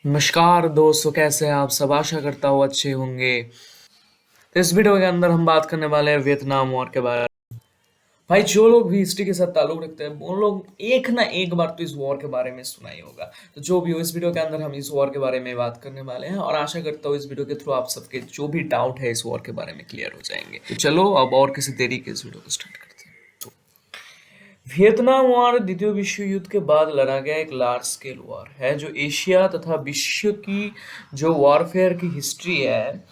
नमस्कार दोस्तों, कैसे हैं आप सब। आशा करता हूँ अच्छे होंगे। तो इस वीडियो के अंदर हम बात करने वाले हैं वियतनाम वॉर के बारे में। भाई, जो लोग भी हिस्ट्री के साथ ताल्लुक रखते हैं उन लोग एक ना एक बार तो इस वॉर के बारे में सुना ही होगा। तो जो भी हो, इस वीडियो के अंदर हम इस वॉर के बारे में बात करने वाले हैं और आशा करता हूँ इस वीडियो के थ्रू आप सबके जो भी डाउट है इस वॉर के बारे में क्लियर हो जाएंगे। तो चलो अब और किसी देरी के इस वीडियो को स्टार्ट करते हैं। तो वियतनाम वॉर द्वितीय विश्व युद्ध के बाद लड़ा गया एक लार्ज स्केल वॉर है जो एशिया तथा विश्व की जो वॉरफेयर की हिस्ट्री है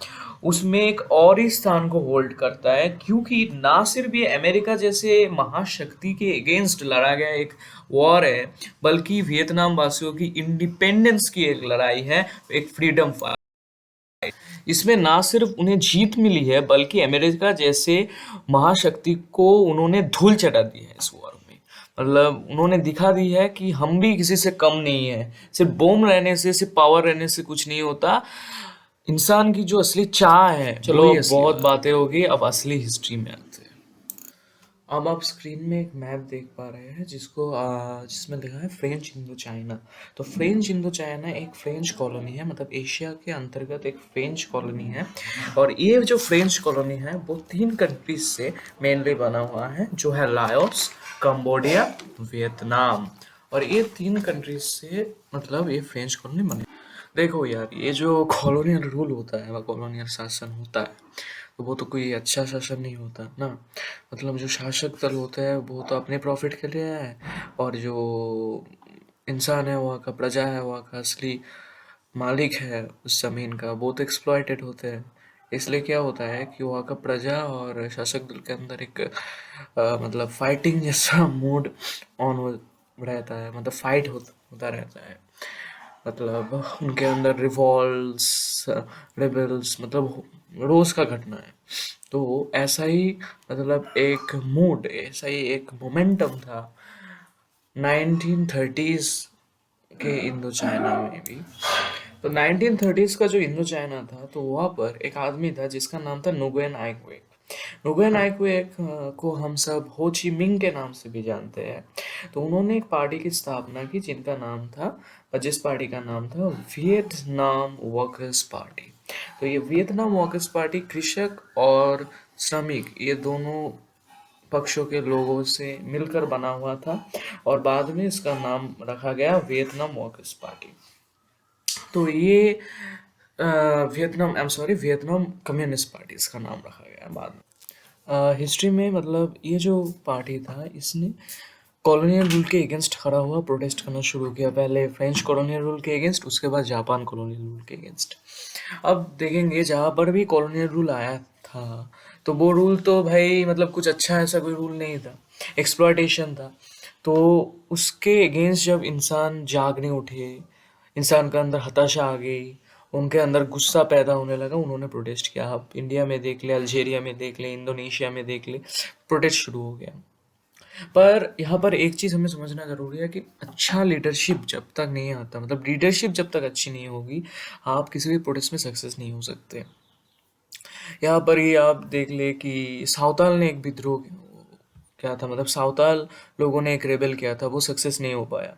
उसमें एक और ही स्थान को होल्ड करता है, क्योंकि ना सिर्फ ये अमेरिका जैसे महाशक्ति के अगेंस्ट लड़ा गया एक वॉर है, बल्कि वियतनाम वासियों की इंडिपेंडेंस की एक लड़ाई है, एक फ्रीडम फाइट। इसमें ना सिर्फ उन्हें जीत मिली है बल्कि अमेरिका जैसे महाशक्ति को उन्होंने धूल चटा दी है इस वॉर में। मतलब उन्होंने दिखा दी है कि हम भी किसी से कम नहीं है। सिर्फ बॉम्ब रहने से, सिर्फ पावर रहने से कुछ नहीं होता। इंसान की जो असली चाह है, चलो अब बहुत बातें होगी, अब असली हिस्ट्री में आते हैं। अब आप स्क्रीन में एक मैप देख पा रहे हैं जिसमें लिखा है फ्रेंच इंडो चाइना। तो फ्रेंच इंडो चाइना एक फ्रेंच कॉलोनी है, मतलब एशिया के अंतर्गत एक फ्रेंच कॉलोनी है। और ये जो फ्रेंच कॉलोनी है वो 3 कंट्रीज से मेनली बना हुआ है, जो है लाओस, कंबोडिया, वियतनाम। और ये 3 कंट्रीज से मतलब ये फ्रेंच कॉलोनी बनी। देखो यार, ये जो कॉलोनियल रूल होता है, कॉलोनियल शासन होता है, तो वो तो कोई अच्छा शासन नहीं होता ना। मतलब जो शासक दल होता है वो तो अपने प्रॉफिट के लिए है, और जो इंसान है, वहाँ का प्रजा है, वहाँ का असली मालिक है उस जमीन का, वो तो एक्सप्लॉइटेड होते हैं। इसलिए क्या होता है कि वहाँ का प्रजा और शासक दल के अंदर एक मतलब फाइटिंग जैसा मूड ऑन हो रहता है, मतलब फाइट होता रहता है। मतलब उनके अंदर रिवॉल्ट्स, रिबेल्स, मतलब रोज का घटना है। तो ऐसा ही मतलब एक मूड, ऐसा ही एक मोमेंटम था 1930s के इंडो चाइना में भी। तो 1930s का जो इंडो चाइना था, तो वहाँ पर एक आदमी था जिसका नाम था नुगुएन आइक्वेक। नुगुएन आइक्वेक को हम सब हो ची मिंग के नाम से भी जानते हैं। तो उन्होंने एक पार्टी की स्थापना की जिनका नाम था, जिस पार्टी का नाम था वियतनाम वर्कर्स पार्टी। तो ये वियतनाम वर्कर्स पार्टी कृषक और श्रमिक, ये दोनों पक्षों के लोगों से मिलकर बना हुआ था, और बाद में इसका नाम रखा गया वियतनाम वर्कर्स पार्टी। तो ये वियतनाम कम्युनिस्ट पार्टी इसका नाम रखा गया बाद में। हिस्ट्री में मतलब ये जो पार्टी था, इसने कॉलोनियल रूल के अगेंस्ट खड़ा हुआ, प्रोटेस्ट करना शुरू किया। पहले फ्रेंच कॉलोनियल रूल के अगेंस्ट, उसके बाद जापान कॉलोनियल रूल के अगेंस्ट। अब देखेंगे जहाँ पर भी कॉलोनियल रूल आया था, तो वो रूल तो भाई मतलब कुछ अच्छा ऐसा कोई रूल नहीं था, एक्सप्लॉयटेशन था। तो उसके अगेंस्ट जब इंसान जागने उठे, इंसान के अंदर हताशा आ गई, उनके अंदर गुस्सा पैदा होने लगा, उन्होंने प्रोटेस्ट किया। आप इंडिया में देख ले, अल्जीरिया में देख ले, इंडोनेशिया में देख ले, प्रोटेस्ट शुरू हो गया। पर यहाँ पर एक चीज़ हमें समझना ज़रूरी है कि अच्छा लीडरशिप जब तक नहीं आता, मतलब लीडरशिप जब तक अच्छी नहीं होगी, आप किसी भी प्रोटेस्ट में सक्सेस नहीं हो सकते। यहाँ पर ही आप देख ले कि सावताल ने एक विद्रोह किया था, मतलब सावताल लोगों ने एक रेबेल किया था, वो सक्सेस नहीं हो पाया।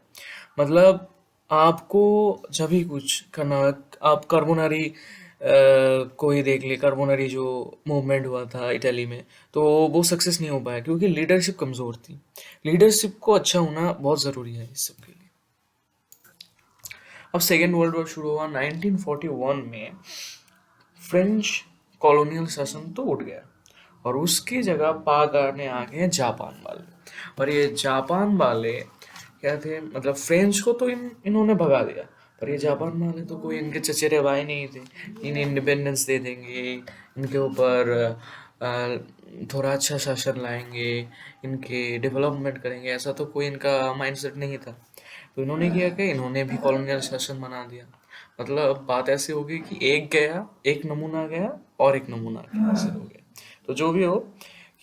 मतलब आपको जब भी कुछ करना, आप कार्बोनारी को ही देख ले, कार्बोनारी जो मूवमेंट हुआ था इटली में, तो वो सक्सेस नहीं हो पाया क्योंकि लीडरशिप कमज़ोर थी। लीडरशिप को अच्छा होना बहुत ज़रूरी है इस सब के लिए। अब सेकेंड वर्ल्ड वॉर शुरू हुआ 1941 में। फ्रेंच कॉलोनियल शासन तो उठ गया और उसकी जगह पाने आ गए जापान वाले। और ये जापान वाले क्या थे, मतलब फ्रेंच को तो इन्होंने भगा दिया, पर ये जापान वाले तो कोई इनके चचेरे भाई नहीं थे। इन्हें इंडिपेंडेंस दे देंगे, इनके ऊपर थोड़ा अच्छा शासन लाएंगे, इनके डेवलपमेंट करेंगे, ऐसा तो कोई इनका माइंडसेट नहीं था। तो इन्होंने किया कि इन्होंने भी कॉलोनियल शासन बना दिया। मतलब बात ऐसे हो गई कि एक गया, एक नमूना गया और एक नमूना गया, ऐसे हो गया। तो जो भी हो,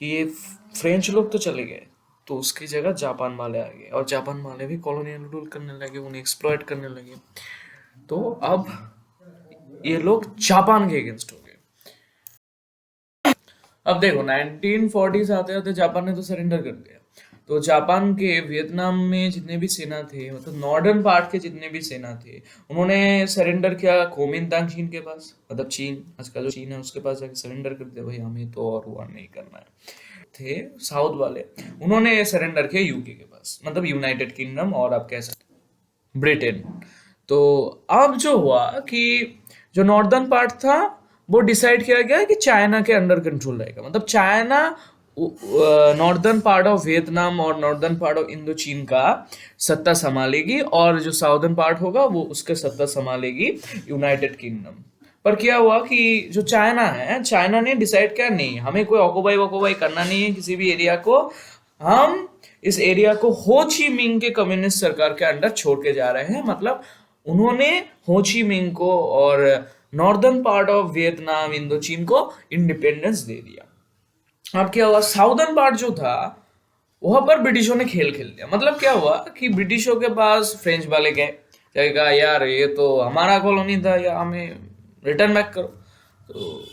कि ये फ्रेंच लोग तो चले गए, तो उसकी जगह जापान वाले आ गए, और जापान वाले भी कॉलोनियल रूल करने लगे, उन्हें एक्सप्लॉइट करने लगे। तो अब ये लोग जापान के अगेंस्ट हो गए। अब देखो 1940s आते आते जापान ने तो सरेंडर कर दिया। तो जापान के वियतनाम में जितने भी सेना थे, मतलब नॉर्दर्न पार्ट के जितने भी सेना थे, उन्होंने सरेंडर किया कोमिंतांग चीन के पास, मतलब चीन, आज का जो चीन है उसके पास जाके सरेंडर कर दिया, भाई हमें तो और वॉर नहीं करना है। थे साउथ वाले, उन्होंने सरेंडर किया यूके के पास, मतलब यूनाइटेड किंगडम, और आप कह सकते ब्रिटेन। तो अब जो हुआ कि जो नॉर्दर्न पार्ट था वो डिसाइड किया गया कि चाइना के अंडर कंट्रोल रहेगा, मतलब China northern part of Vietnam और नॉर्दर्न पार्ट ऑफ इंडो चीन का सत्ता संभालेगी, और जो साउदर्न पार्ट होगा वो उसके सत्ता संभालेगी यूनाइटेड किंगडम। पर क्या हुआ कि जो चाइना है, चाइना ने डिसाइड किया नहीं, हमें कोई ऑक्युपाई वॉक्युपाई करना नहीं है किसी भी एरिया को, हम इस एरिया को हो ची मिंग के कम्युनिस्ट सरकार के अंडर छोड़ के जा रहे हैं। मतलब उन्होंने हो ची मिंग को और northern part of Vietnam Indo चीन को इंडिपेंडेंस दे दिया। अब क्या हुआ, साउदर्न पार्ट जो था वहां पर ब्रिटिशों ने खेल खेल दिया। मतलब क्या हुआ कि ब्रिटिशों के पास फ्रेंच वाले गए, कहा यार ये तो हमारा कॉलोनी था, या हमें रिटर्न बैक करो। तो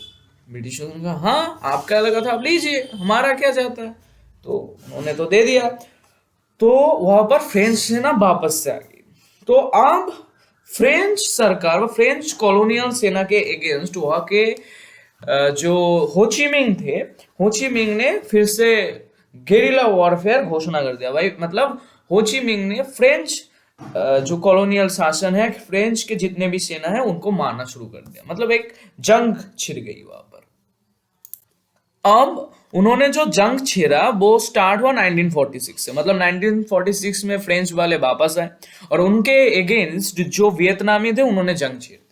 ब्रिटिशों ने कहा हाँ आपका लगा था आप लीजिए, हमारा क्या जाता है। तो उन्होंने तो दे दिया। तो वहां पर फ्रेंच सेना वापस से आ गई। तो अब फ्रेंच सरकार, फ्रेंच कॉलोनियल सेना के अगेंस्ट वहां के जो होचीमिंग थे, होचीमिंग ने फिर से गेरिला वॉरफेयर घोषणा कर दिया। भाई मतलब होचीमिंग ने फ्रेंच जो कॉलोनियल शासन है, फ्रेंच के जितने भी सेना है उनको मारना शुरू कर दिया। मतलब एक जंग छिड़ गई वहां पर। अब उन्होंने जो जंग छेड़ा वो स्टार्ट हुआ 1946 से, मतलब 1946 में फ्रेंच वाले वापस आए और उनके अगेंस्ट जो वियतनामी थे उन्होंने जंग छेड़ दी।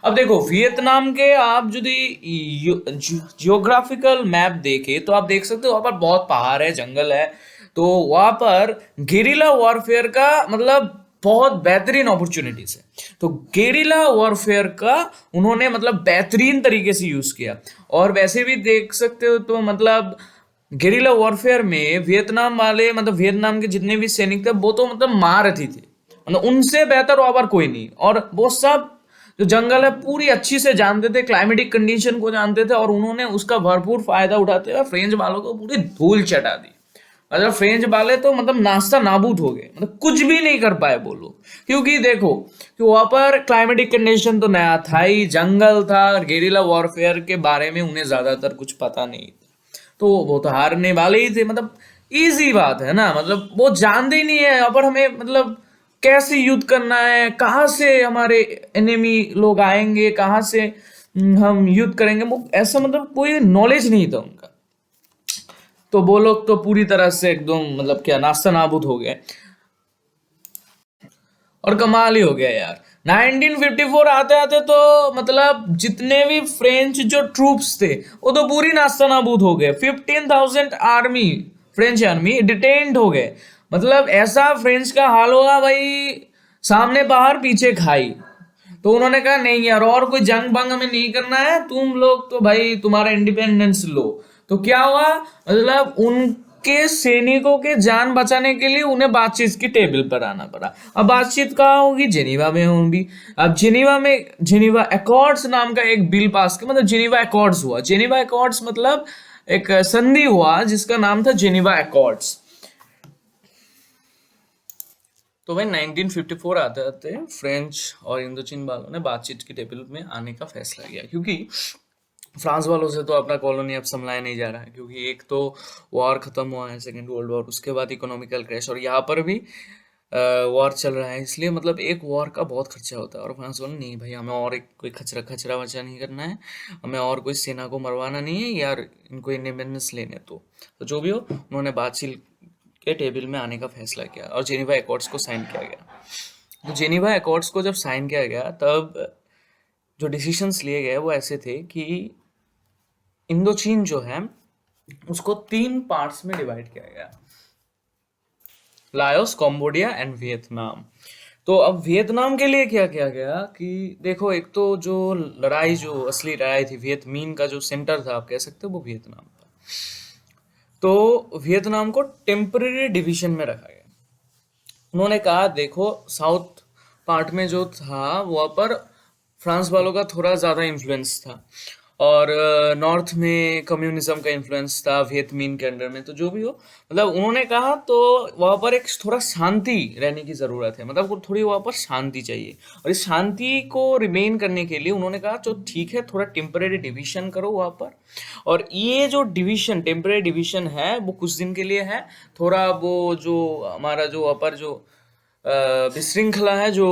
अब देखो वियतनाम के आप यदि जियोग्राफिकल मैप देखे तो आप देख सकते हो वहां पर बहुत पहाड़ है, जंगल है। तो वहां पर गेरिला वॉरफेयर का मतलब बहुत बेहतरीन अपॉर्चुनिटीज है। तो गेरिला वॉरफेयर का उन्होंने मतलब बेहतरीन तरीके से यूज किया। और वैसे भी देख सकते हो तो मतलब गेरिला वॉरफेयर में वियतनाम वाले, मतलब वियतनाम के जितने भी सैनिक थे वो तो मतलब महारथी थे, मतलब उनसे बेहतर वहां पर कोई नहीं। और वो सब जो जंगल है पूरी अच्छी से जानते थे, क्लाइमेटिक कंडीशन को जानते थे, और उन्होंने उसका भरपूर फायदा उठाते हुए फ्रेंच वालों को पूरी धूल चटा दी। मतलब फ्रेंच वाले तो मतलब नाश्ता नाबूद हो गए, मतलब कुछ भी नहीं कर पाए वो लोग। क्योंकि देखो कि वहां पर क्लाइमेटिक कंडीशन तो नया था ही, जंगल था, गेरिला वॉरफेयर के बारे में उन्हें ज्यादातर कुछ पता नहीं था, तो वो तो हारने वाले ही थे। मतलब इजी बात है ना, मतलब वो जानते ही नहीं है यहाँ पर हमें मतलब कैसे युद्ध करना है, कहाँ से हमारे एनिमी लोग आएंगे, कहाँ से हम युद्ध करेंगे, वो ऐसा मतलब कोई नॉलेज नहीं था उनका। तो वो लोग तो पूरी तरह से एकदम मतलब क्या नास्ता नाबूद हो गए। और कमाल ही हो गया यार, 1954 आते आते तो मतलब जितने भी फ्रेंच जो ट्रूप्स थे वो तो पूरी नास्ता नाबूद हो गए। 15,000 आर्मी, फ्रेंच आर्मी डिटेन्ड हो गए। मतलब ऐसा फ्रेंच का हाल होगा भाई, सामने बाहर पीछे खाई। तो उन्होंने कहा नहीं यार और कोई जंग बंग हमें नहीं करना है, तुम लोग तो भाई तुम्हारा इंडिपेंडेंस लो। तो क्या हुआ, मतलब उनके सैनिकों के जान बचाने के लिए उन्हें बातचीत की टेबल पर आना पड़ा। अब बातचीत कहाँ होगी, जेनीवा में होगी। अब जेनीवा में जेनीवा एकॉर्ड्स नाम का एक बिल पास किया, मतलब जेनीवा एकॉर्ड्स हुआ। जेनीवा एकॉर्ड्स मतलब एक संधि हुआ जिसका नाम था जेनीवा एकॉर्ड्स। तो भाई 1954 आते आते फ्रेंच और इंडोचीन वालों ने बातचीत की टेबल में आने का फैसला किया, क्योंकि फ्रांस वालों से तो अपना कॉलोनी अब संभलाया नहीं जा रहा है, क्योंकि एक तो वॉर खत्म हुआ है, सेकेंड वर्ल्ड वॉर, उसके बाद इकोनॉमिकल क्रैश, और यहाँ पर भी वॉर चल रहा है। इसलिए मतलब एक वॉर का बहुत खर्चा होता है, और फ्रांस बोला नहीं भाई हमें और एक कोई खचरा खचरा वचरा नहीं करना है, हमें और कोई सेना को मरवाना नहीं है यार, इनको इंडिपेंडेंस लेने। तो जो भी हो, उन्होंने बातचीत के टेबल में आने का फैसला किया और जेनीवा एकॉर्ड्स को साइन किया गया। तो जेनीवा एकॉर्ड्स को जब साइन किया गया तब जो डिसीशंस लिए गए वो ऐसे थे कि इंडोचीन जो है उसको 3 पार्ट्स में डिवाइड किया गया, लाओस, कंबोडिया एंड वियतनाम। तो अब वियतनाम के लिए क्या किया गया कि देखो एक तो जो लड़ाई, जो असली लड़ाई थी, वियतमीन का जो सेंटर था आप कह सकते हो वो वियतनाम था। तो वियतनाम को टेम्पररी डिवीजन में रखा गया। उन्होंने कहा देखो साउथ पार्ट में जो था वहां पर फ्रांस वालों का थोड़ा ज्यादा इन्फ्लुएंस था, और नॉर्थ में कम्युनिज्म का इन्फ्लुएंस था वियत मिन के अंडर में। तो जो भी हो, मतलब उन्होंने कहा तो वहां पर एक थोड़ा शांति रहने की जरूरत है, मतलब वो थोड़ी वहां पर शांति चाहिए। और इस शांति को रिमेन करने के लिए उन्होंने कहा तो ठीक है, थोड़ा टेम्परेरी डिवीजन करो वहां पर। और ये जो डिवीजन, टेम्परेरी डिवीजन है, वो कुछ दिन के लिए है। थोड़ा वो जो हमारा जो वहां पर जो विशृंखला है, जो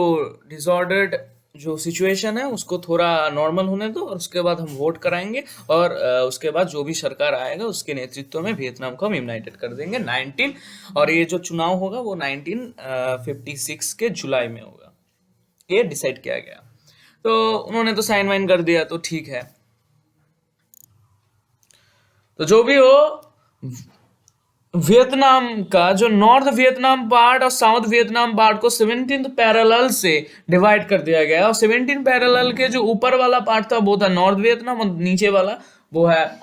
डिसऑर्डर्ड जो सिचुएशन है, उसको थोड़ा नॉर्मल होने दो, और उसके बाद हम वोट कराएंगे। और उसके बाद जो भी सरकार आएगा उसके नेतृत्व में वियतनाम को हम यूनाइटेड कर देंगे 19। और ये जो चुनाव होगा वो 1956 के जुलाई में होगा, ये डिसाइड किया गया। तो उन्होंने तो साइन वाइन कर दिया, तो ठीक है। तो जो भी हो, वियतनाम का जो नॉर्थ वियतनाम पार्ट और साउथ वियतनाम पार्ट को 17 पैरेलल से डिवाइड कर दिया गया। और 17 पैरेलल के जो ऊपर वाला पार्ट था वो था नॉर्थ वियतनाम, और नीचे वाला वो है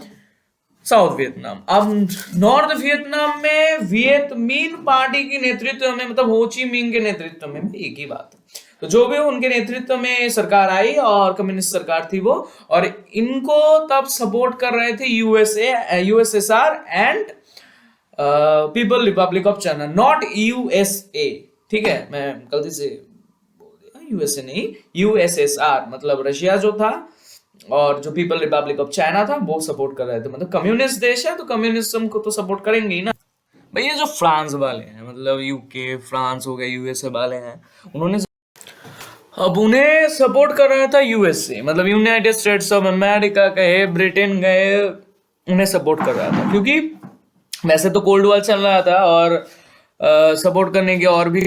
साउथ वियतनाम। अब नॉर्थ वियतनाम में वियत मिन पार्टी के नेतृत्व में, मतलब हो ची मिन के नेतृत्व में भी एक ही बात है। तो जो भी उनके नेतृत्व में सरकार आई, और कम्युनिस्ट सरकार थी वो। और इनको तब सपोर्ट कर रहे थे USSR and people Republic of China, not USA. ठीक है, मैं गलती से बोल दिया, यूएसए नहीं, यूएसएसआर, मतलब रशिया जो था और जो पीपल रिपब्लिक ऑफ चाइना था वो सपोर्ट कर रहे थे। मतलब कम्युनिस्ट देश है तो कम्युनिज्म को तो सपोर्ट करेंगे ही ना। भाई ये जो फ्रांस वाले हैं, मतलब यूके फ्रांस हो गए, यूएसए वाले हैं, उन्होंने अब उन्हें सपोर्ट कर रहा था यूएसए, मतलब यूनाइटेड स्टेट्स ऑफ अमेरिका कहे, ब्रिटेन गए, उन्हें सपोर्ट कर रहा था। क्योंकि वैसे तो कोल्ड वॉर चल रहा था, और सपोर्ट करने के और भी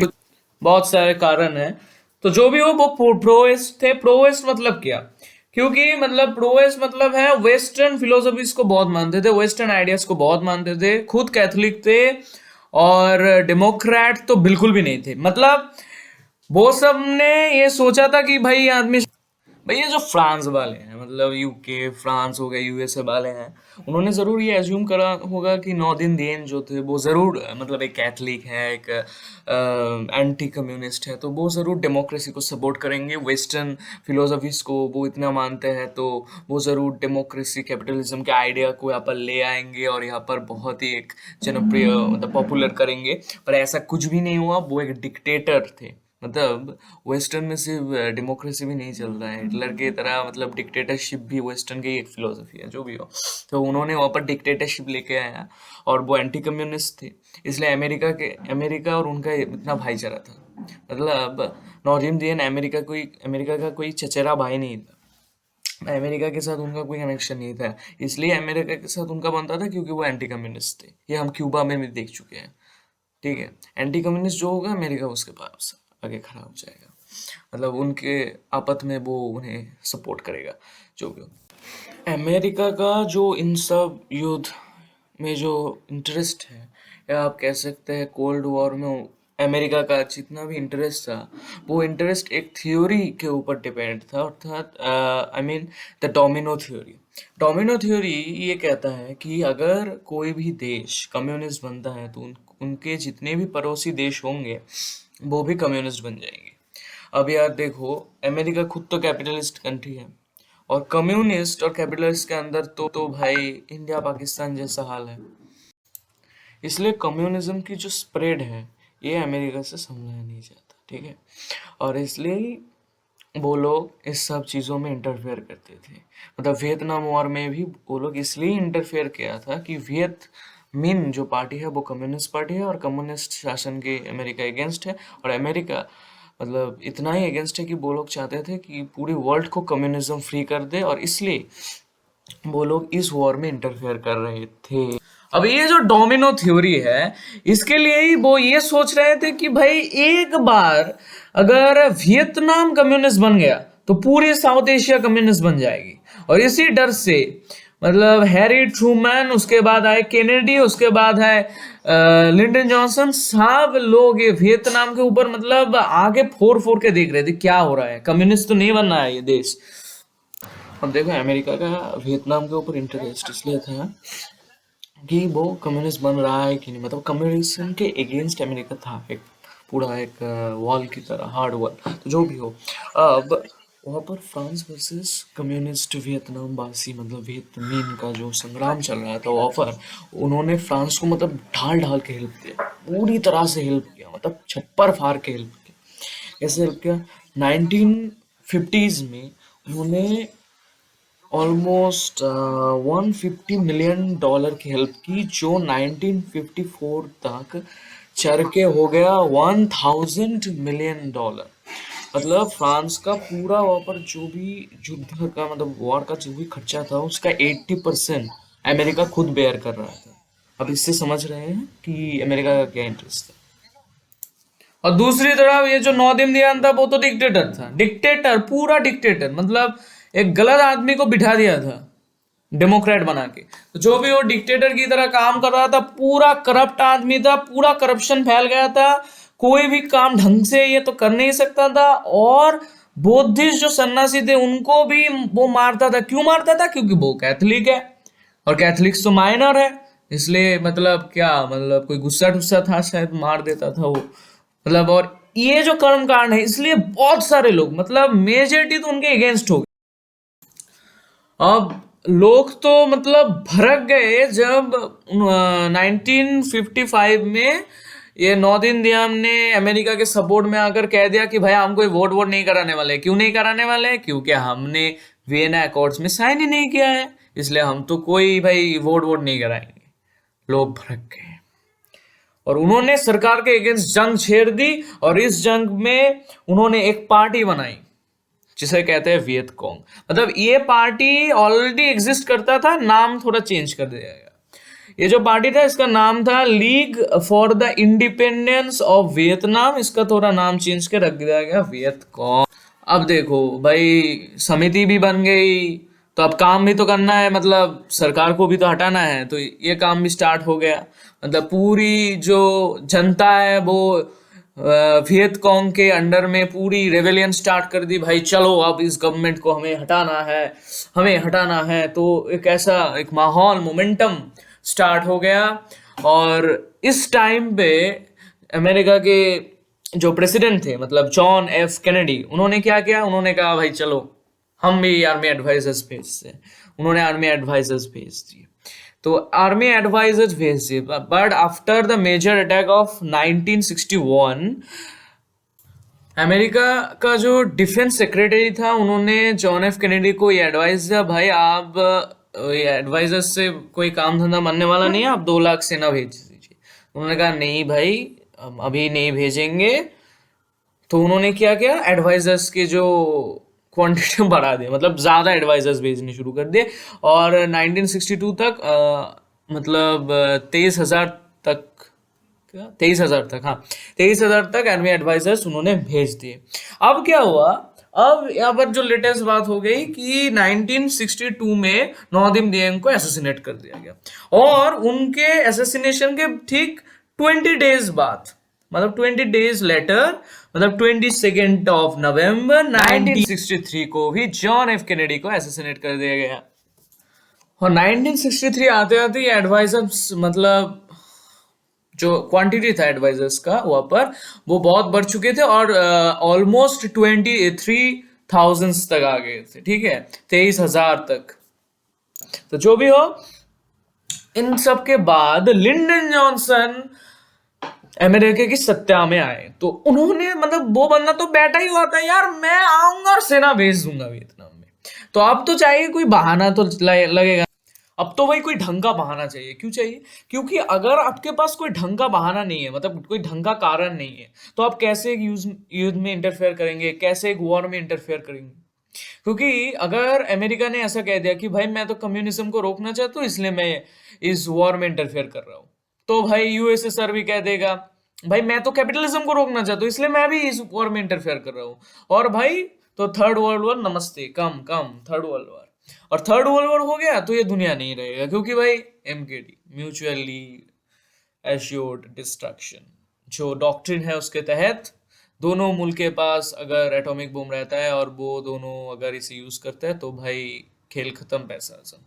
बहुत सारे कारण हैं। तो जो भी हो, वो प्रोवेस्ट थे। प्रोवेस्ट मतलब क्या? क्योंकि मतलब प्रोवेस्ट मतलब है वेस्टर्न फिलोसफीज को बहुत मानते थे, वेस्टर्न आइडियाज को बहुत मानते थे, खुद कैथोलिक थे, और डेमोक्रेट तो बिल्कुल भी नहीं थे। मतलब वो सब ने ये सोचा था कि भाई आदमी, भैया जो फ्रांस वाले हैं, मतलब यूके फ्रांस हो गए, यूएसए वाले हैं, उन्होंने जरूर ये एज्यूम करा होगा कि नॉर्थ इंडियन जो थे वो जरूर मतलब एक कैथलिक है, एक एंटी कम्युनिस्ट है, तो वो जरूर डेमोक्रेसी को सपोर्ट करेंगे। वेस्टर्न फिलोसफीज को वो इतना मानते हैं, तो वो जरूर डेमोक्रेसी कैपिटलिज्म के आइडिया को यहाँ पर ले आएंगे, और यहाँ पर बहुत ही एक जनप्रिय, मतलब पॉपुलर करेंगे। पर ऐसा कुछ भी नहीं हुआ, वो एक डिक्टेटर थे। मतलब वेस्टर्न में सिर्फ डेमोक्रेसी भी नहीं चल रहा है, हिटलर की तरह मतलब डिक्टेटरशिप भी वेस्टर्न की एक फिलोसफी है, जो भी हो। तो उन्होंने वहाँ पर डिक्टेटरशिप लेके आया, और वो एंटी कम्युनिस्ट थे। इसलिए अमेरिका और उनका इतना भाईचारा था। मतलब नॉर्थ इंडियन अमेरिका का कोई चचेरा भाई नहीं था। अमेरिका के साथ उनका कोई कनेक्शन नहीं था, इसलिए अमेरिका के साथ उनका बनता था, क्योंकि वो एंटी कम्युनिस्ट थे। ये हम क्यूबा में भी देख चुके हैं। ठीक है, एंटी कम्युनिस्ट जो होगा, अमेरिका उसके पास आगे खड़ा हो जाएगा, मतलब उनके आपस में वो उन्हें सपोर्ट करेगा, जो भी हो। अमेरिका का जो इन सब युद्ध में जो इंटरेस्ट है, या आप कह सकते हैं कोल्ड वॉर में अमेरिका का जितना भी इंटरेस्ट था, वो इंटरेस्ट एक थ्योरी के ऊपर डिपेंड था, अर्थात I mean the domino theory. Domino theory ये कहता है कि अगर कोई भी देश कम्युनिस्ट बनता है, तो उनके जितने भी पड़ोसी देश होंगे वो भी कम्युनिस्ट बन जाएंगे। अब यार देखो, अमेरिका खुद तो कैपिटलिस्ट कंट्री है, और कम्युनिस्ट और कैपिटलिस्ट के अंदर तो भाई इंडिया पाकिस्तान जैसा हाल है। इसलिए कम्युनिज्म की जो स्प्रेड है, ये अमेरिका से संभला नहीं जाता। ठीक है, और इसलिए ही वो लोग इस सब चीज़ों में इंटरफेयर करते थे। मतलब वियतनाम वॉर में भी वो लोग इसलिए इंटरफेयर किया था कि वियत मिन जो पार्टी है वो कम्युनिस्ट पार्टी है, और कम्युनिस्ट शासन के अमेरिका अगेंस्ट है। और अमेरिका मतलब इतना ही अगेंस्ट है कि वो लोग चाहते थे कि पूरी वर्ल्ड को कम्युनिज्म फ्री कर दे, और इसलिए वो लोग इस वॉर में इंटरफेयर कर रहे थे। अब ये जो डोमिनो थ्योरी है, इसके लिए ही वो ये सोच रहे थे कि भाई एक बार अगर वियतनाम कम्युनिस्ट बन गया तो पूरी साउथ एशिया कम्युनिस्ट बन जाएगी। और इसी डर से मतलब हैरी ट्रूमैन, उसके बाद आए केनेडी, उसके बाद है लिंडन जॉनसन, सब लोग ये वियतनाम के ऊपर मतलब आगे फोर फोर के देख रहे थे क्या हो रहा है, कम्युनिस्ट तो नहीं बनना है ये देश। अब देखो, अमेरिका का वियतनाम के ऊपर इंटरेस्ट इसलिए था कि वो कम्युनिस्ट बन रहा है कि नहीं, मतलब कम्युनिज्म के अगेंस्ट अमेरिका था, एक पूरा एक वॉल की तरह, हार्ड वॉल। तो जो भी हो, अब वहां पर फ्रांस वर्सेस कम्युनिस्ट वियतनाम बासी मतलब वियतमीन का जो संग्राम चल रहा था वहां पर उन्होंने फ्रांस को मतलब ढाल ढाल के हेल्प किया, पूरी तरह से हेल्प किया, मतलब छप्पर फाड़ के हेल्प किया। कैसे हेल्प किया? 1950s में उन्होंने ऑलमोस्ट 150 मिलियन डॉलर की हेल्प की, जो 1954 तक चढ़ के हो गया 1000 मिलियन डॉलर। मतलब फ्रांस का पूरा वहां पर जो भी युद्ध का मतलब वॉर का जो भी खर्चा था उसका 80% अमेरिका खुद बेयर कर रहा था। अब इससे समझ रहे हैं कि अमेरिका का क्या इंटरेस्ट था। और दूसरी तरफ ये जो नौदिम था वो तो डिक्टेटर था, डिक्टेटर, पूरा डिक्टेटर, मतलब एक गलत आदमी को बिठा दिया था डेमोक्रेट बना के। तो जो भी वो डिक्टेटर की तरह काम कर रहा था, पूरा करप्ट आदमी था, पूरा करप्शन फैल गया था, कोई भी काम ढंग से ये तो कर नहीं सकता था। और बौद्धिस्ट जो सन्यासी थे उनको भी वो मारता था। क्यों मारता था? क्योंकि वो कैथलिक है, और कैथलिक्स तो माइनर है, इसलिए मतलब क्या, मतलब कोई गुस्सा टुस्सा था शायद, मार देता था वो। मतलब और ये जो कर्म कांड है, इसलिए बहुत सारे लोग, मतलब मेजोरिटी तो उनके अगेंस्ट हो गई। अब लोग तो मतलब भड़क गए जब 1955 में ये नॉर्थ दियाम ने अमेरिका के सपोर्ट में आकर कह दिया कि भाई हम कोई वोट वोट नहीं कराने वाले। क्यों नहीं कराने वाले? क्योंकि हमने वियना अकॉर्ड्स में साइन ही नहीं किया है, इसलिए हम तो कोई भाई वोट वोट नहीं कराएंगे। लोग भड़क गए और उन्होंने सरकार के अगेंस्ट जंग छेड़ दी। और इस जंग में उन्होंने एक पार्टी बनाई जिसे कहते हैं वियत कॉन्ग। मतलब ये पार्टी ऑलरेडी एग्जिस्ट करता था, नाम थोड़ा चेंज कर दिया गया। ये जो पार्टी था इसका नाम था league for the independence of Vietnam, इसका थोड़ा नाम चेंज के रख दिया गया वियत कॉन्ग। अब देखो भाई, समिति भी बन गई, तो अब काम भी तो करना है, मतलब सरकार को भी तो हटाना है, तो ये काम भी स्टार्ट हो गया। मतलब पूरी जो जनता है वो वियत कॉन्ग के अंडर में पूरी रेवेलियन स्टार्ट कर दी। भाई चलो अब इस गवर्नमेंट को हमें हटाना है, हमें हटाना है। तो एक ऐसा एक माहौल, मोमेंटम स्टार्ट हो गया। और इस टाइम पे अमेरिका के जो प्रेसिडेंट थे मतलब जॉन एफ कैनेडी, उन्होंने क्या किया? उन्होंने कहा भाई चलो हम भी आर्मी एडवाइजर्स भेजते हैं। उन्होंने आर्मी एडवाइजर्स भेज दिए। तो आर्मी एडवाइजर्स भेज दिए, but after the major attack of 1961 America का जो डिफेंस सेक्रेटरी था उन्होंने जॉन एफ कैनेडी को ये एडवाइस दिया, भाई आप ये एडवाइजर्स से कोई काम धंधा बनने वाला नहीं है, आप 2 लाख सेना भेज दीजिए। उन्होंने कहा नहीं भाई, हम अभी नहीं भेजेंगे। तो उन्होंने क्या किया? एडवाइजर्स के जो क्वांटिटी बढ़ा दिया, मतलब ज़्यादा एडवाइजर्स भेजने शुरू कर दिए। और 1962 तक मतलब 23,000 तक, क्या 23,000 तक, हाँ 23,000 तक आर्मी एडवाइजर्स उन्होंने भेज दिए। अब क्या हुआ? अब यहाँ पर जो लेटेस्ट बात हो गई कि 1962 में नौदिम दियांग को एसेसिनेट कर दिया गया। और उनके एसेसिनेशन के ठीक 20 डेज बाद, मतलब 20 डेज लेटर, मतलब 22 नवंबर 1963 को भी जॉन एफ कैनेडी को एसेसिनेट कर दिया गया। और 1963 आते आते ये एडवाइजर्स, मतलब जो क्वांटिटी था एडवाइजर्स का वहां पर, वो बहुत बढ़ चुके थे और ऑलमोस्ट 23,000 तक आ गए थे। ठीक है, 23,000 तक। तो जो भी हो, इन सब के बाद लिंडन जॉनसन अमेरिका की सत्ता में आए। तो उन्होंने, मतलब वो बंदा तो बैठा ही हुआ था यार, मैं आऊंगा और सेना भेज दूंगा वियतनाम में। तो अब तो चाहिए कोई बहाना तो लगेगा। अब तो भाई कोई ढंग का बहाना चाहिए। क्यों चाहिए? क्योंकि अगर आपके पास कोई ढंग का बहाना नहीं है, मतलब कोई ढंग का कारण नहीं है, तो आप कैसे एक युद्ध में इंटरफेयर करेंगे, कैसे एक वॉर में इंटरफेयर करेंगे? क्योंकि अगर अमेरिका ने ऐसा कह दिया कि भाई मैं तो कम्युनिज्म को रोकना चाहता हूँ इसलिए मैं इस वॉर में इंटरफेयर कर रहा हूँ, तो भाई यूएसएसआर भी कह देगा भाई मैं तो कैपिटलिज्म को रोकना चाहता हूँ इसलिए मैं भी इस वॉर में इंटरफेयर कर रहा हूँ। और भाई तो थर्ड वर्ल्ड वॉर, नमस्ते, कम कम थर्ड वर्ल्ड वॉर। और थर्ड वर्ल्ड वॉर हो गया तो ये दुनिया नहीं रहेगा, क्योंकि भाई एमकेडी, म्यूचुअली एश्योर्ड डिस्ट्रक्शन, जो डॉक्ट्रिन है उसके तहत दोनों मुल्क के पास अगर एटॉमिक बम रहता है और वो दोनों अगर इसे यूज करते हैं तो भाई खेल खत्म, पैसा खत्म।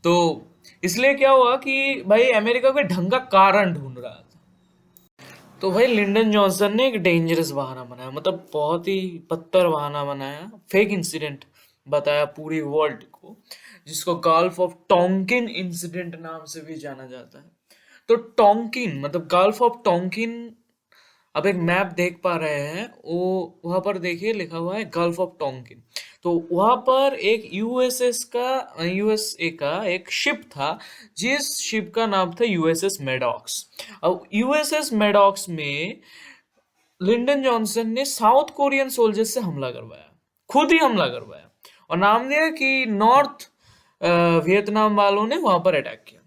तो इसलिए क्या हुआ कि भाई अमेरिका कोई ढंग का कारण ढूंढ रहा था। तो भाई लिंडन जॉनसन ने एक डेंजरस बहाना बनाया, मतलब बहुत ही बदतर बहाना बनाया, फेक इंसिडेंट बताया पूरी वर्ल्ड को, जिसको गल्फ ऑफ टोंकिन इंसिडेंट नाम से भी जाना जाता है। तो टोंकिन मतलब गल्फ ऑफ टोंकिन, आप एक मैप देख पा रहे हैं, वो वहां पर देखिए लिखा हुआ है गल्फ ऑफ टोंकिन। तो वहां पर एक यूएसए का एक शिप था, जिस शिप का नाम था यूएसएस मेडॉक्स। अब यूएसएस मेडॉक्स में लिंडन जॉनसन ने साउथ कोरियन सोल्जर से हमला करवाया, खुद ही हमला करवाया, और नाम दिया कि नॉर्थ वियतनाम वालों ने वहां पर अटैक किया,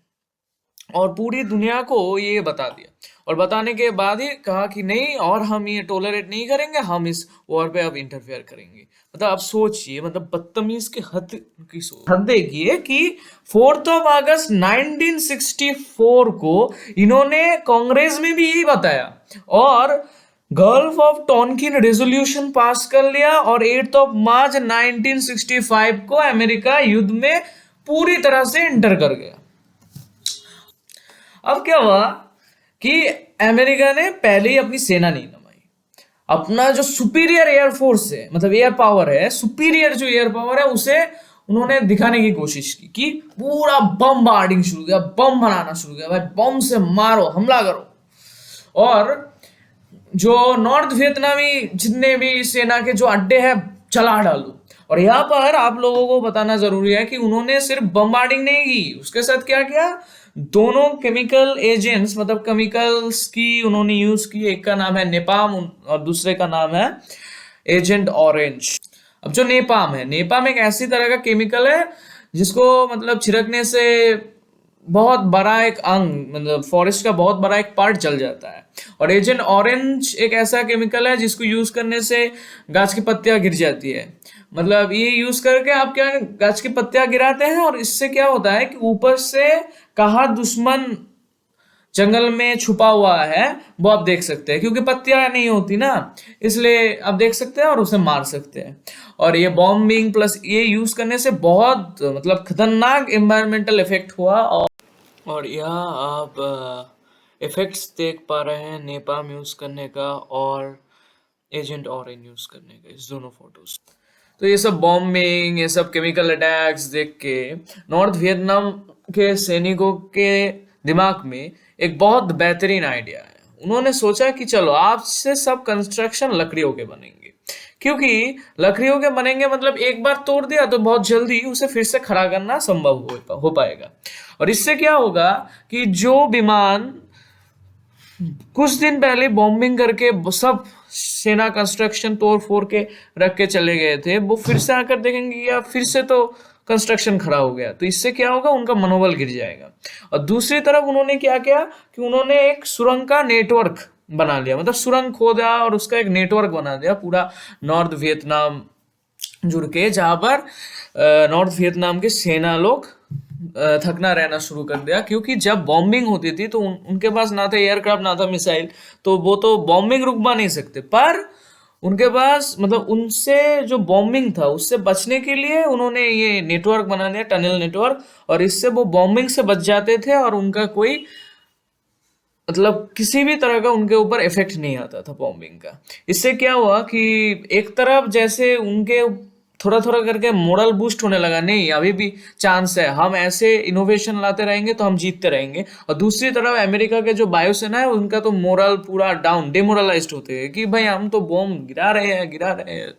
और पूरी दुनिया को ये बता दिया। और बताने के बाद ही कहा कि नहीं, और हम ये टॉलरेट नहीं करेंगे, हम इस वॉर पे अब इंटरफेयर करेंगे। मतलब आप सोचिए, मतलब बदतमीज के हद की हद देखिए कि 4 अगस्त 1964 को इन्होंने कांग्रेस में भी यही बताया, और gulf of Tonkin resolution pass कर लिया, और 8 मार्च 1965 को अमेरिका युद्ध में पूरी तरह से इंटर कर गया। अब क्या हुआ कि अमेरिका ने पहले ही अपनी सेना नहीं नमाई, अपना जो सुपीरियर एयरफोर्स है, मतलब एयर पावर है, सुपीरियर जो एयर पावर है, उसे उन्होंने दिखाने की कोशिश की कि पूरा बम बार्डिंग शुरू किया, बम बनाना शुरू किया, भाई बम से मारो, हमला करो। और जो नॉर्थ वियतनामी जितने भी सेना के जो अड्डे हैं, चला डालो। और यहाँ पर आप लोगों को बताना जरूरी है कि उन्होंने सिर्फ बमबार्डिंग नहीं की, उसके साथ क्या किया, दोनों केमिकल एजेंट्स, मतलब केमिकल्स की उन्होंने यूज की। एक का नाम है नेपाम और दूसरे का नाम है एजेंट ऑरेंज। अब जो नेपाम है, नेपाम एक ऐसी तरह का केमिकल है जिसको मतलब छिड़कने से बहुत बड़ा एक अंग, मतलब फॉरेस्ट का बहुत बड़ा एक पार्ट जल जाता है। और एजेंट ऑरेंज एक ऐसा केमिकल है जिसको यूज करने से गाछ की पत्तियां गिर जाती है। मतलब ये यूज करके आप क्या गाछ की पत्तियां गिराते हैं, और इससे क्या होता है कि ऊपर से कहा दुश्मन जंगल में छुपा हुआ है वो आप देख सकते हैं, क्योंकि पत्तियां नहीं होती ना, इसलिए आप देख सकते हैं और उसे मार सकते हैं। और ये बॉम्बिंग प्लस ये यूज करने से बहुत मतलब खतरनाक एनवायरमेंटल इफेक्ट हुआ। और यहाँ आप इफेक्ट्स देख पा रहे हैं नेपाम यूज करने का और एजेंट ऑरेंज यूज करने का, इस दोनों फोटोज। तो ये सब बॉम्बिंग, ये सब केमिकल अटैक्स देख के नॉर्थ वियतनाम के सैनिकों के दिमाग में एक बहुत बेहतरीन आइडिया है। उन्होंने सोचा कि चलो आज से सब कंस्ट्रक्शन लकड़ियों के बनेंगे, क्योंकि लकड़ियों के बनेंगे मतलब एक बार तोड़ दिया तो बहुत जल्दी उसे फिर से खड़ा करना संभव हो पाएगा। और इससे क्या होगा कि जो विमान कुछ दिन पहले बॉम्बिंग करके सब सेना कंस्ट्रक्शन तोड़ फोड़ के रख के चले गए थे, वो फिर से आकर देखेंगे या फिर से तो कंस्ट्रक्शन खड़ा हो गया, तो इससे क्या होगा, उनका मनोबल गिर जाएगा। और दूसरी तरफ उन्होंने क्या किया कि उन्होंने एक सुरंग का नेटवर्क बना लिया, मतलब सुरंग खोदा और उसका एक नेटवर्क बना दिया पूरा नॉर्थ वियतनाम जुड़ के, जहां पर नॉर्थ वियतनाम के सेना लोग थकना रहना शुरू कर दिया। क्योंकि जब बॉम्बिंग होती थी तो उनके पास ना था एयरक्राफ्ट ना था मिसाइल, तो वो तो बॉम्बिंग रुकवा नहीं सकते, पर उनके पास मतलब उनसे जो बॉम्बिंग था उससे बचने के लिए उन्होंने ये नेटवर्क बना दिया, टनल नेटवर्क, और इससे वो बॉम्बिंग से बच जाते थे और उनका कोई मतलब किसी भी तरह का उनके ऊपर इफेक्ट नहीं आता था बॉम्बिंग का। इससे क्या हुआ कि एक तरफ जैसे उनके थोड़ा थोड़ा करके मोरल बूस्ट होने लगा, नहीं अभी भी चांस है, हम ऐसे इनोवेशन लाते रहेंगे तो हम जीतते रहेंगे। और दूसरी तरफ अमेरिका के जो वायुसेना है उनका तो मोरल पूरा डाउन, डिमोरलाइज्ड होते हैं कि भाई हम तो बॉम्ब गिरा रहे हैं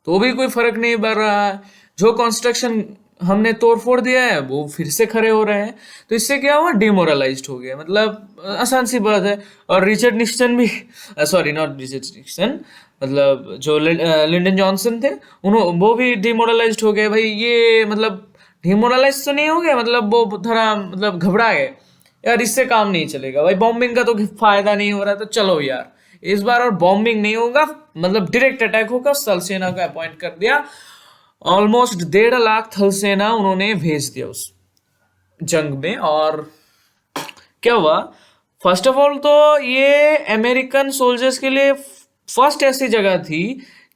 तो भी कोई फर्क नहीं पड़ रहा है, जो कंस्ट्रक्शन हमने तोड़ फोड़ दिया है वो फिर से खड़े हो रहे हैं। तो इससे क्या हुआ, डिमोरलाइज्ड हो गया, मतलब आसान सी बात है। और रिचर्ड निक्सन भी, सॉरी नॉट रिचर्ड निक्सन, मतलब जो लिंडन जॉनसन थे वो भी डिमोरलाइज्ड हो गए। भाई ये मतलब डिमोरलाइज तो नहीं हो गए, मतलब वो थोड़ा मतलब घबरा गए, यार इससे काम नहीं चलेगा, भाई बॉम्बिंग का तो फायदा नहीं हो रहा, तो चलो यार इस बार और बॉम्बिंग नहीं होगा, मतलब डायरेक्ट अटैक होगा। थल सेना को अपॉइंट कर दिया, ऑलमोस्ट 1.5 लाख थल सेना उन्होंने भेज दिया उस जंग में। और क्या हुआ, फर्स्ट ऑफ ऑल तो ये अमेरिकन सोल्जर्स के लिए फर्स्ट ऐसी जगह थी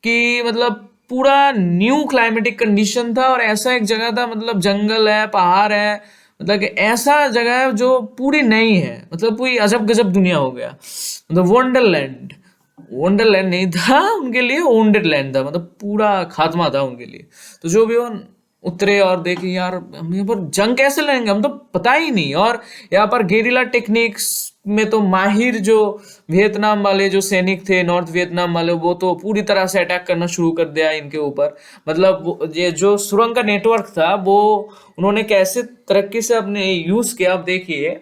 कि मतलब पूरा न्यू क्लाइमेटिक कंडीशन था, और ऐसा एक जगह था मतलब जंगल है, पहाड़ है, मतलब कि ऐसा जगह है जो पूरी नई है, मतलब पूरी अजब गजब दुनिया हो गया, मतलब वंडरलैंड। वंडरलैंड नहीं था उनके लिए, वोंडेड लैंड था, मतलब पूरा खात्मा था उनके लिए। तो जो भी हो, उतरे और देखे यार हम यहाँ पर जंग कैसे लड़ेंगे, हम तो पता ही नहीं। और यहाँ पर गेरिला टेक्निक्स में तो माहिर जो वियतनाम वाले जो सैनिक थे, नॉर्थ वियतनाम वाले, वो तो पूरी तरह से अटैक करना शुरू कर दिया इनके ऊपर। मतलब ये जो सुरंग का नेटवर्क था वो उन्होंने कैसे तरक्की से अपने यूज किया, आप देखिए।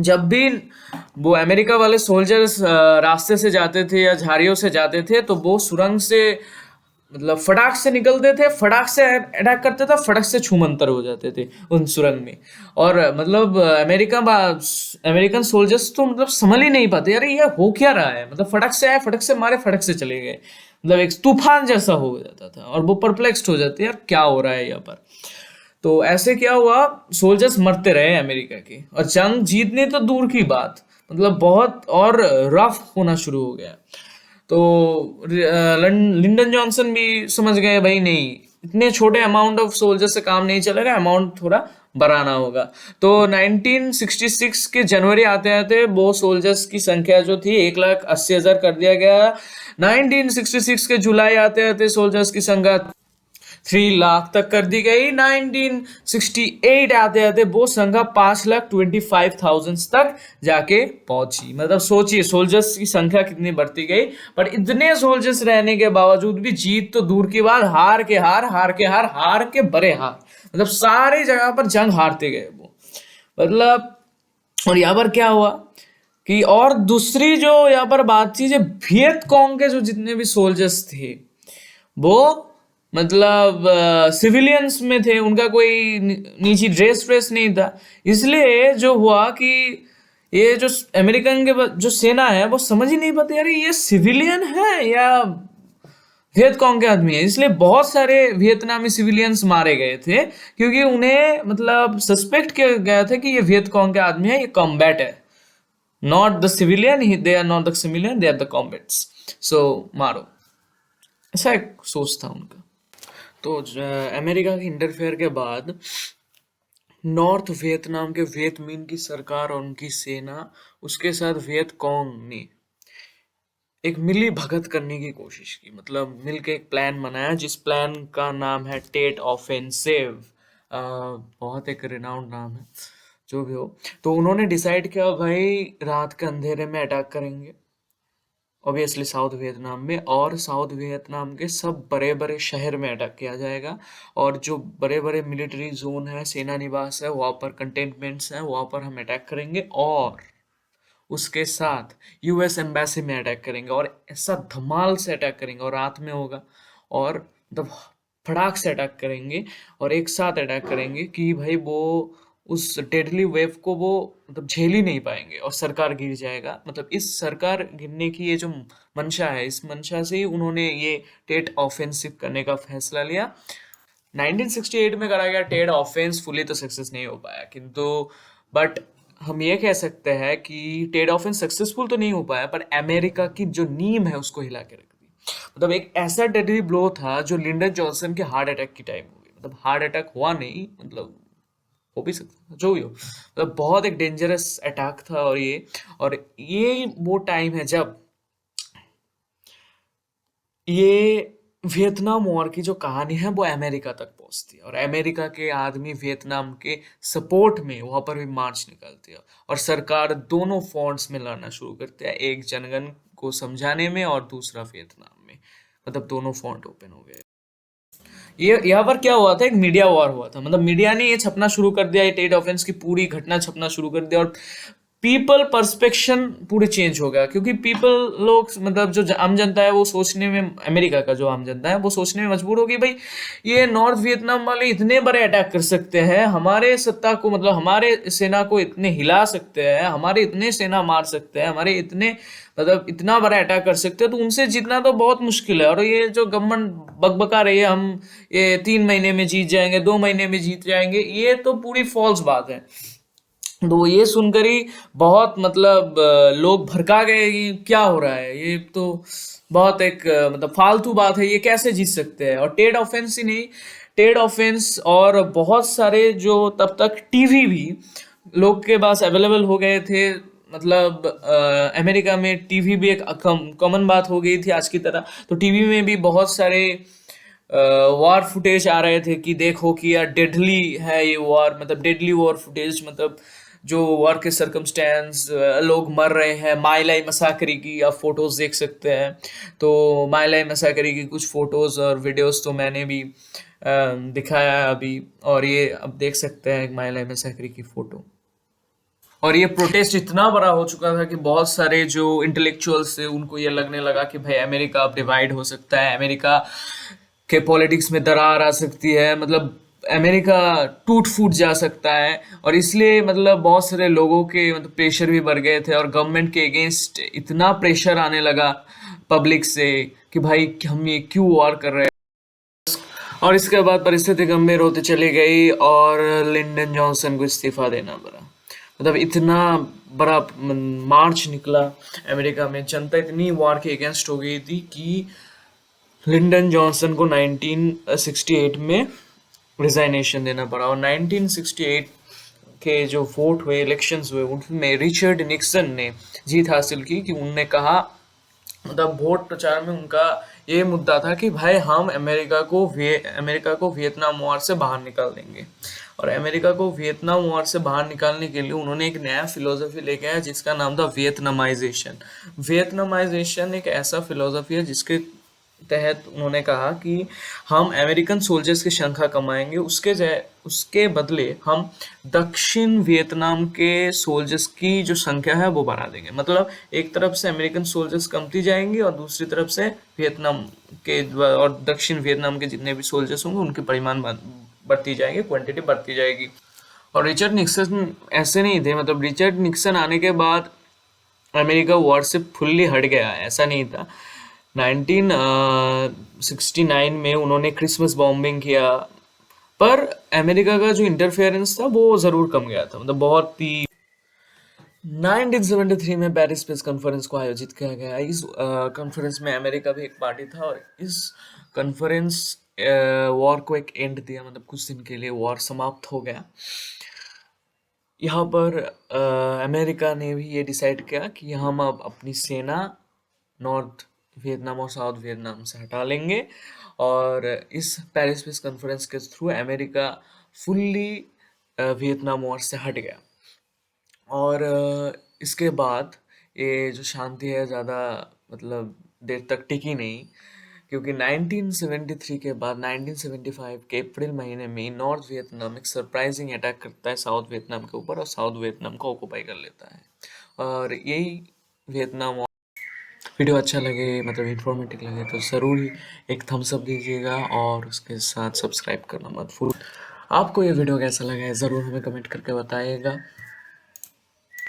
जब भी वो अमेरिका वाले सोल्जर्स रास्ते से जाते थे या झाड़ियों से जाते थे, तो वो सुरंग से मतलब फटाक से निकलते थे, फटाक से अटैक करते थे, फटाक से छूमंतर हो जाते थे उन सुरंग में। और मतलब अमेरिकन सोल्जर्स तो मतलब समझ ही नहीं पाते यार ये हो क्या रहा है, मतलब फटक से आए, फटक से मारे, फटक से चले गए, मतलब एक तूफान जैसा हो जाता था। और वो परप्लेक्स्ड हो जाते यार क्या हो रहा है यहाँ पर। तो ऐसे क्या हुआ, सोल्जर्स मरते रहे अमेरिका के, और जंग जीतने तो दूर की बात, मतलब बहुत और रफ होना शुरू हो गया। तो लिंडन जॉनसन भी समझ गए भाई नहीं, इतने छोटे अमाउंट ऑफ सोल्जर से काम नहीं चलेगा, अमाउंट थोड़ा बढ़ाना होगा। तो 1966 के जनवरी आते आते वो सोल्जर्स की संख्या जो थी 1,80,000 कर दिया गया। 1966 के जुलाई आते आते सोल्जर्स की संख्या 3 लाख तक कर दी गई। 1968 आते आते वो संख्या 5,25,000 तक जाके पहुंची। मतलब सोचिए सोल्जर्स की संख्या कितनी बढ़ती गई। पर इतने सोल्जर्स रहने के बावजूद भी जीत तो दूर की बात, हार के हार, हार के हार, हार के बड़े हार, मतलब सारी जगह पर जंग हारते गए वो। मतलब और यहाँ पर क्या हुआ कि, और दूसरी जो यहाँ पर बात थी, जो वियत कॉन्ग के जो जितने भी सोल्जर्स थे वो मतलब सिविलियंस में थे, उनका कोई नीची ड्रेस व्रेस नहीं था। इसलिए जो हुआ कि ये जो अमेरिकन के जो सेना है वो समझ ही नहीं पाते यार ये सिविलियन है या वियत कॉन्ग के आदमी है। इसलिए बहुत सारे वियतनामी सिविलियंस मारे गए थे, क्योंकि उन्हें मतलब सस्पेक्ट किया गया था कि ये वियत कॉन्ग के आदमी है, ये कॉम्बैट है, not the civilian, they are not the civilian, they are the combats, so मारो। ऐसा एक सोच था उनका। तो अमेरिका के इंटरफेयर के बाद नॉर्थ वियतनाम के वियत मिन की सरकार और उनकी सेना, उसके साथ वियत कॉन्ग ने एक मिली भगत करने की कोशिश की। मतलब मिल के एक प्लान बनाया, जिस प्लान का नाम है टेट ऑफेंसिव। बहुत एक रिनाउंड नाम है, जो भी हो। तो उन्होंने डिसाइड किया भाई रात के अंधेरे में अटैक करेंगे, ऑब्वियसली साउथ वियतनाम में, और साउथ वियतनाम के सब बड़े बड़े शहर में अटैक किया जाएगा। और जो बड़े बड़े मिलिट्री जोन है, सेना निवास है, वहाँ पर कंटेनमेंट्स हैं, वहाँ पर हम अटैक करेंगे। और उसके साथ यूएस एम्बेसी में अटैक करेंगे, और ऐसा धमाल से अटैक करेंगे, और रात में होगा, और मतलब फटाक से अटैक करेंगे, और एक साथ अटैक करेंगे कि भाई वो उस डेडली वेव को वो मतलब झेल ही नहीं पाएंगे, और सरकार गिर जाएगा। मतलब इस सरकार गिरने की ये जो मंशा है, इस मंशा से ही उन्होंने ये टेट ऑफेंसिव करने का फैसला लिया। 1968 में करा गया टेड ऑफेंस फुली तो सक्सेस नहीं हो पाया, किंतु बट हम ये कह सकते हैं कि टेड ऑफेंस सक्सेसफुल तो नहीं हो पाया, पर अमेरिका की जो नींव है उसको हिला के रख दी। मतलब एक ऐसा डेडली ब्लो था जो लिंडन जॉनसन के हार्ट अटैक की टाइम हुई। मतलब हार्ट अटैक हुआ नहीं, मतलब हो भी सकता था, जो भी हो, मतलब बहुत एक डेंजरस अटैक था। और ये वो टाइम है जब ये वियतनाम वॉर की जो कहानी है वो अमेरिका तक पहुंचती है, और अमेरिका के आदमी वियतनाम के सपोर्ट में वहां पर भी मार्च निकालती है, और सरकार दोनों फ्रंट्स में लड़ना शुरू करते हैं, एक जनगण को समझाने में और दूसरा वियतनाम में। मतलब दोनों फ्रंट ओपन हो गए। ये यहाँ पर क्या हुआ था, एक मीडिया वॉर हुआ था। मतलब मीडिया ने ये छपना शुरू कर दिया, ये टेड ऑफेंस की पूरी घटना छपना शुरू कर दिया, और पीपल परस्पेक्शन पूरी चेंज हो गया। क्योंकि पीपल लोग मतलब जो आम जनता है वो सोचने में, अमेरिका का जो आम जनता है वो सोचने में मजबूर हो गई, भाई ये नॉर्थ वियतनाम वाले इतने बड़े अटैक कर सकते हैं, हमारे सत्ता को मतलब हमारे सेना को इतने हिला सकते हैं, हमारे इतने सेना मार सकते हैं, हमारे इतने मतलब इतना बड़ा अटैक कर सकते हैं, तो उनसे जीतना तो बहुत मुश्किल है। और ये जो गवर्नमेंट बकबका रही है हम ये 3 महीने में जीत जाएंगे, 2 महीने में जीत जाएंगे, ये तो पूरी फॉल्स बात है। तो ये सुनकर ही बहुत मतलब लोग भड़का गए कि क्या हो रहा है, ये तो बहुत एक मतलब फालतू बात है, ये कैसे जीत सकते हैं। और टेड ऑफेंस ही नहीं, टेड ऑफेंस और बहुत सारे जो तब तक टीवी भी लोग के पास अवेलेबल हो गए थे। मतलब अमेरिका में टीवी भी एक कॉमन बात हो गई थी आज की तरह। तो टीवी में भी बहुत सारे वॉर फुटेज आ रहे थे कि देखो कि यार डेडली है ये वॉर, मतलब डेडली वॉर फुटेज, मतलब जो वॉर के सरकमस्टेंस, लोग मर रहे हैं। माइलाई मसाकरी की आप फोटोज देख सकते हैं। तो माइलाई मसाकरी की कुछ फोटोज और वीडियोस तो मैंने भी दिखाया है अभी, और ये अब देख सकते हैं माइलाई मसाकरी की फोटो। और ये प्रोटेस्ट इतना बड़ा हो चुका था कि बहुत सारे जो इंटेलेक्चुअल्स थे उनको ये लगने लगा कि भाई अमेरिका अब डिवाइड हो सकता है, अमेरिका के पॉलिटिक्स में दरार आ सकती है, मतलब अमेरिका टूट फूट जा सकता है। और इसलिए मतलब बहुत सारे लोगों के मतलब प्रेशर भी बढ़ गए थे, और गवर्नमेंट के अगेंस्ट इतना प्रेशर आने लगा पब्लिक से कि भाई हम ये क्यों वॉर कर रहे हैं। और इसके बाद परिस्थिति गंभीर होती चली गई और लिंडन जॉनसन को इस्तीफा देना पड़ा। मतलब इतना बड़ा मार्च निकला अमेरिका में, जनता इतनी वॉर के अगेंस्ट हो गई थी कि लिंडन जॉनसन को 1968 में रिजाइनेशन देना पड़ा। और 1968 के जो वोट हुए, इलेक्शंस हुए, उनमें रिचर्ड निक्सन ने जीत हासिल की। कि उनने कहा, मतलब वोट प्रचार में उनका ये मुद्दा था कि भाई हम अमेरिका को वियतनाम वॉर से बाहर निकाल देंगे। और अमेरिका को वियतनाम वॉर से बाहर निकालने के लिए उन्होंने एक नया फिलोसफी लेके आया जिसका नाम था वियतनामाइजेशन। वियतनामाइजेशन एक ऐसा फिलोसफी है जिसके तहत उन्होंने कहा कि हम अमेरिकन सोल्जर्स की संख्या कमाएंगे, उसके बदले हम दक्षिण वियतनाम के सोल्जर्स की जो संख्या है वो बढ़ा देंगे। मतलब एक तरफ से अमेरिकन सोल्जर्स कमती जाएंगे और दूसरी तरफ से वियतनाम के और दक्षिण वियतनाम के जितने भी सोल्जर्स होंगे उनकी परिमाण बढ़ती जाएगी, क्वांटिटी बढ़ती जाएगी। और रिचर्ड निक्सन ऐसे नहीं थे, मतलब रिचर्ड निक्सन आने के बाद अमेरिका वॉर से फुल्ली हट गया, ऐसा नहीं था। 1969 में उन्होंने क्रिसमस बॉम्बिंग किया, पर अमेरिका का जो इंटरफेरेंस था वो जरूर कम गया था, मतलब बहुत ही। 1973 में पेरिस पीस कॉन्फ्रेंस को आयोजित किया गया। इस कॉन्फ्रेंस में अमेरिका भी एक पार्टी था, और इस कॉन्फ्रेंस वॉर को एक एंड दिया, मतलब कुछ दिन के लिए वॉर समाप्त हो गया। यहाँ पर अमेरिका ने भी ये डिसाइड किया कि हम अब अपनी सेना नॉर्थ वियतनाम और साउथ वियतनाम से हटा लेंगे। और इस पेरिस पीस कॉन्फ्रेंस के through America fully Vietnam war से हट गया। और इसके बाद ये जो शांति है ज़्यादा मतलब देर तक टिकी नहीं, क्योंकि 1973 के बाद 1975 के अप्रैल महीने में नॉर्थ वियतनाम एक सरप्राइजिंग अटैक करता है साउथ वियतनाम के ऊपर, और साउथ वियतनाम को ऑक्युपाई कर लेता है। और यही वियतनाम। वीडियो अच्छा लगे, मतलब इन्फॉर्मेटिव लगे, तो ज़रूर ही एक थम्स अप दीजिएगा, और उसके साथ सब्सक्राइब करना मत भूल। आपको ये वीडियो कैसा लगा है ज़रूर हमें कमेंट करके बताइएगा।